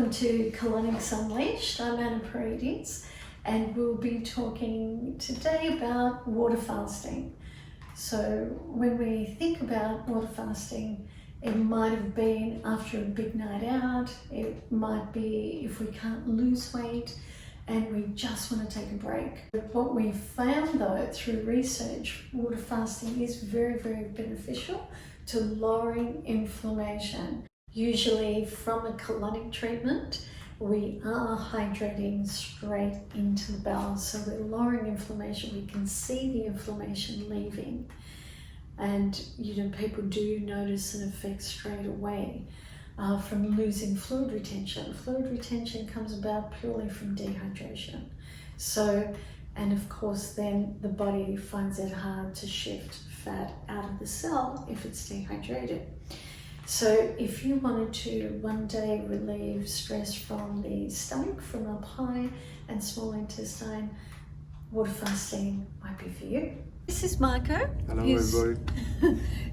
Welcome to Colonics Unleashed. I'm Anna Paredes, and we'll be talking today about water fasting. So when we think about water fasting, it might have been after a big night out, it might be if we can't lose weight and we just want to take a break. What we've found though through research, water fasting is very, very beneficial to lowering inflammation. Usually from a colonic treatment, we are hydrating straight into the bowels. So we're lowering inflammation. We can see the inflammation leaving. And people do notice an effect straight away from losing fluid retention. Fluid retention comes about purely from dehydration. And of course then the body finds it hard to shift fat out of the cell if it's dehydrated. So if you wanted to one day relieve stress from the stomach, from up high and small intestine, water fasting might be for you. This is Marco. Hello everybody.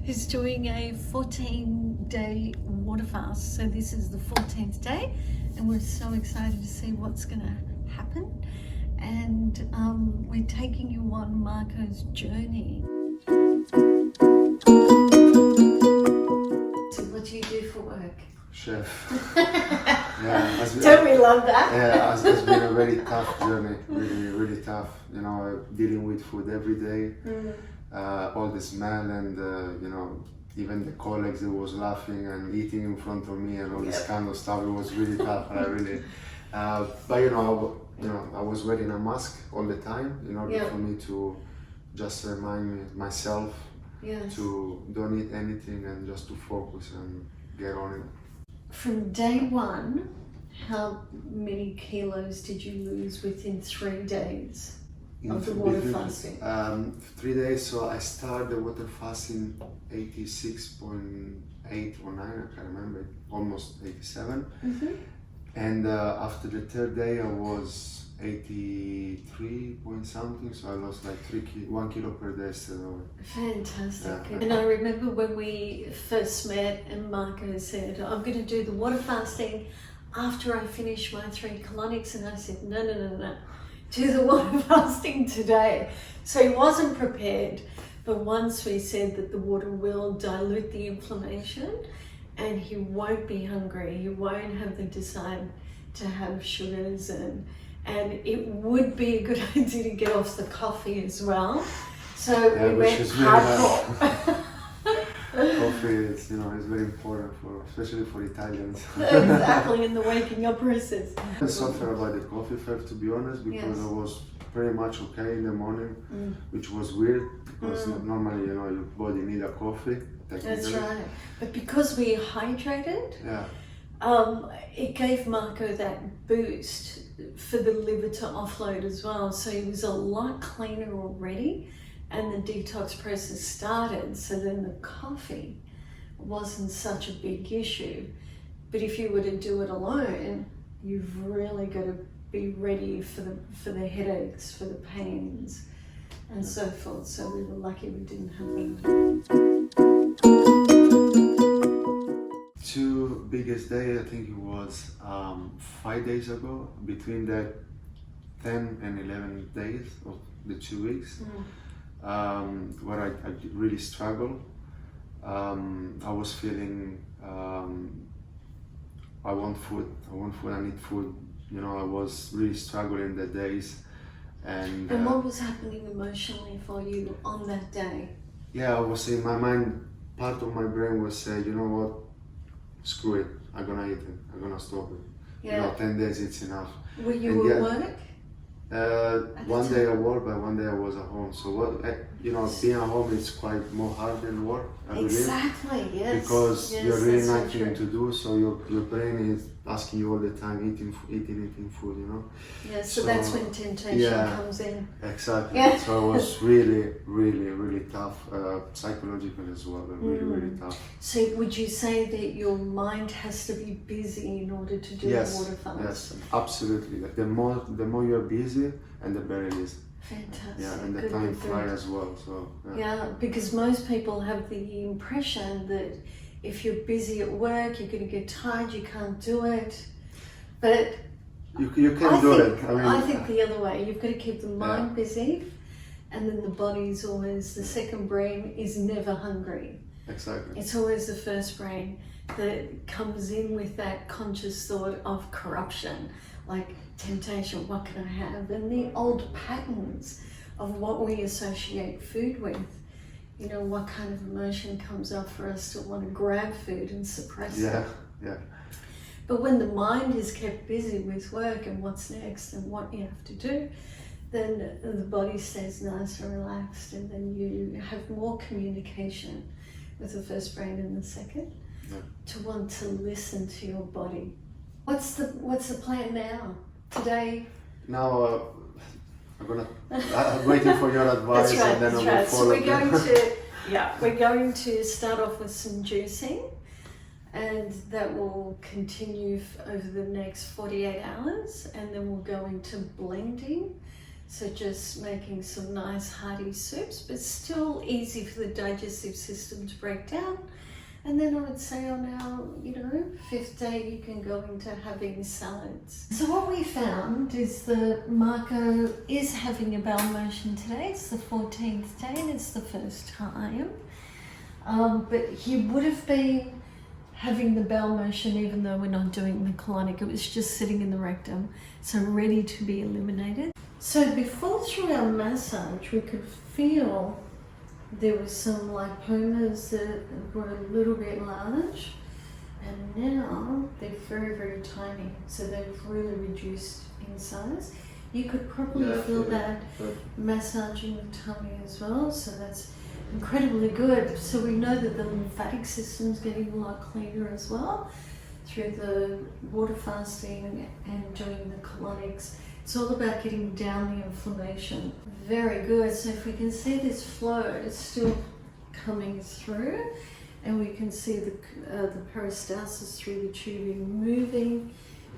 Who's doing a 14-day water fast. So this is the 14th day and we're so excited to see what's going to happen. And we're taking you on Marco's journey. What do you do for work? Chef. Yeah, Don't we love that? Yeah, it's been a very tough journey, really tough. Dealing with food every day, all the smell and even the colleagues that was laughing and eating in front of me and all this kind of stuff. It was really tough. But I was wearing a mask all the time in order for me to just remind myself to don't eat anything and just to focus and get on it. From day one, how many kilos did you lose within 3 days of the water fasting? 3 days, so I started the water fasting 86.8 or 9, I can't remember, almost 87. And after the third day I was 83 point something, so I lost like 1 kilo per day straight away. Fantastic. Yeah. And I remember when we first met and Marco said, I'm going to do the water fasting after I finish my 3 colonics, and I said, no, do the water fasting today. So he wasn't prepared, but once we said that the water will dilute the inflammation and he won't be hungry, he won't have the desire to have sugars, and it would be a good idea to get off the coffee as well. So we went hardcore. Coffee is, is very important especially for Italians. Exactly, in the waking up process. I suffer about the coffee first, to be honest, because I was pretty much okay in the morning, which was weird because normally, your body need a coffee. That's right. But because we hydrated, it gave Marco that boost for the liver to offload as well. So he was a lot cleaner already and the detox process started. So then the coffee wasn't such a big issue. But if you were to do it alone, you've really got to be ready for the headaches, for the pains and so forth. So we were lucky we didn't have them. 2 biggest day, I think it was 5 days ago, between the 10 and 11 days of the 2 weeks, where I really struggled. I was feeling, I want food, I need food. I was really struggling the days. And what was happening emotionally for you on that day? Yeah, I was in my mind, part of my brain was saying, you know what, screw it, I'm gonna eat it, I'm gonna stop it. 10 days it's enough. Were you at work? One day I work, but one day I was at home. So being at home is quite more hard than work, I believe. Exactly, yes. Because you're really nothing to do, so your brain is asking you all the time, eating food, Yeah, so that's when temptation comes in. Exactly. Yeah. So it was really tough, psychologically as well, but really tough. So would you say that your mind has to be busy in order to do the water fast? Yes, absolutely. The more you're busy, and the better it is. Fantastic. Yeah, and the time flies as well. So yeah, because most people have the impression that if you're busy at work, you're going to get tired, you can't do it. But You can do it. I think the other way, you've got to keep the mind busy, and then the body's always, the second brain is never hungry. Exactly. It's always the first brain that comes in with that conscious thought of corruption, like temptation, what can I have? And the old patterns of what we associate food with. You know, what kind of emotion comes up for us to want to grab food and suppress it. Yeah. But when the mind is kept busy with work and what's next and what you have to do, then the body stays nice and relaxed, and then you have more communication with the first brain and the second to want to listen to your body. What's the plan now? Today? Now I'm waiting for your advice. That's right, and then that's I will right. So follow we're going to start off with some juicing, and that will continue over the next 48 hours, and then we'll go into blending. So just making some nice hearty soups, but still easy for the digestive system to break down. And then I would say on our, 5th day, you can go into having salads. So what we found is that Marco is having a bowel motion today. It's the 14th day and it's the first time. But he would have been having the bowel motion even though we're not doing the colonic. It was just sitting in the rectum, so ready to be eliminated. So before, through our massage, we could feel there were some lipomas that were a little bit large, and now they're very, very tiny. So they've really reduced in size. You could probably feel that massaging the tummy as well. So that's incredibly good. So we know that the lymphatic system's getting a lot cleaner as well through the water fasting and doing the colonics. It's all about getting down the inflammation. Very good. So if we can see this flow, it's still coming through, and we can see the peristalsis through the tubing moving,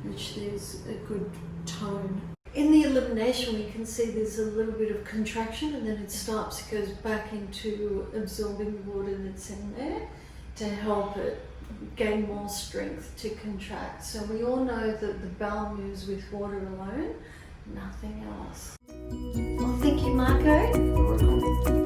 which there's a good tone. In the elimination, we can see there's a little bit of contraction, and then it stops, goes back into absorbing the water that's in there to help it gain more strength to contract. So we all know that the bowel moves with water alone, nothing else. Well, thank you, Marco. You're welcome.